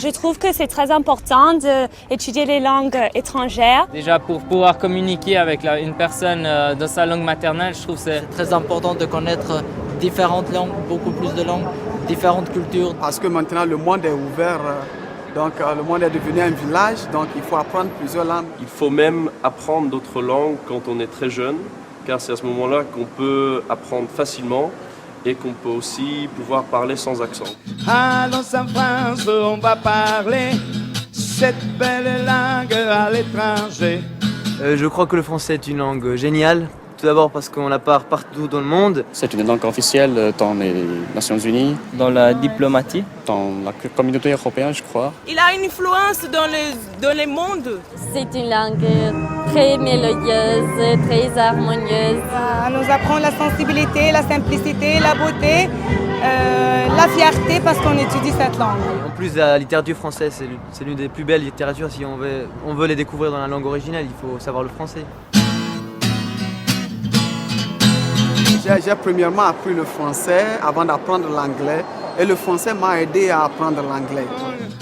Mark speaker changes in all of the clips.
Speaker 1: Je trouve que c'est très important d'étudier les langues étrangères.
Speaker 2: Déjà pour pouvoir communiquer avec une personne dans sa langue maternelle, je trouve que c'est
Speaker 3: très important de connaître différentes langues, beaucoup plus de langues, différentes cultures.
Speaker 4: Parce que maintenant le monde est ouvert, donc le monde est devenu un village, donc il faut apprendre plusieurs langues.
Speaker 5: Il faut même apprendre d'autres langues quand on est très jeune, car c'est à ce moment-là qu'on peut apprendre facilement et qu'on peut aussi pouvoir parler sans accent.
Speaker 6: Allons en France, on va parler cette belle langue à l'étranger.
Speaker 7: Je crois que le français est une langue géniale. Tout d'abord parce qu'on la parle partout dans le monde.
Speaker 8: C'est une langue officielle dans les Nations Unies.
Speaker 2: dans la diplomatie.
Speaker 8: Dans la communauté européenne, je crois.
Speaker 9: Il a une influence dans le monde.
Speaker 10: C'est une langue très mélodieuse, très harmonieuse.
Speaker 11: Ça nous apprend la sensibilité, la simplicité, la beauté, la fierté parce qu'on étudie cette langue.
Speaker 7: En plus, la littérature française, c'est l'une des plus belles littératures. Si on veut les découvrir dans la langue originale, il faut savoir le français.
Speaker 4: J'ai premièrement appris le français avant d'apprendre l'anglais et le français m'a aidé à apprendre l'anglais.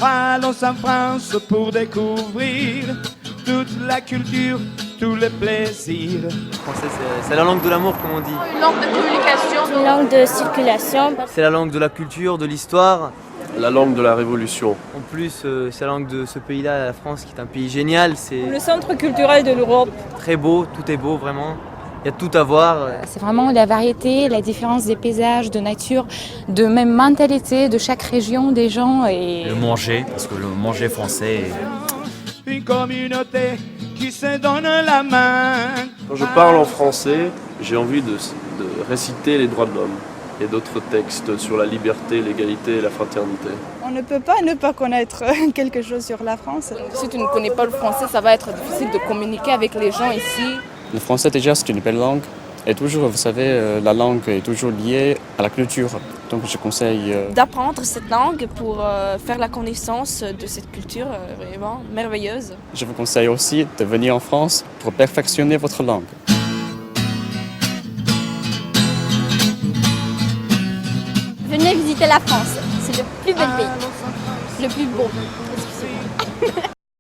Speaker 6: Allons en France pour découvrir toute la culture, tous les plaisirs.
Speaker 7: Le français, c'est la langue de l'amour, comme on dit.
Speaker 10: Une langue de communication.
Speaker 1: Une langue de circulation.
Speaker 7: C'est la langue de la culture, de l'histoire.
Speaker 5: La langue de la Révolution.
Speaker 7: En plus, c'est la langue de ce pays-là, la France, qui est un pays génial. C'est
Speaker 11: Le centre culturel de l'Europe.
Speaker 7: très beau, tout est beau, vraiment. Il y a tout à voir.
Speaker 12: C'est vraiment la variété, la différence des paysages, de nature, de même mentalité de chaque région des gens. Et
Speaker 13: le manger, parce que le manger français
Speaker 6: Une communauté qui se donne la main.
Speaker 5: Quand je parle en français, j'ai envie de réciter les droits de l'homme et d'autres textes sur la liberté, l'égalité et la fraternité.
Speaker 11: On ne peut pas ne pas connaître quelque chose sur la France.
Speaker 9: Si tu ne connais pas le français, ça va être difficile de communiquer avec les gens ici.
Speaker 8: Le français, déjà, c'est une belle langue. Et toujours, vous savez, la langue est toujours liée à la culture. Donc, je conseille
Speaker 9: D'apprendre cette langue pour faire la connaissance de cette culture vraiment merveilleuse.
Speaker 8: Je vous conseille aussi de venir en France pour perfectionner votre langue.
Speaker 10: Venez visiter la France. C'est le plus bel pays. Le plus beau. Excusez-moi.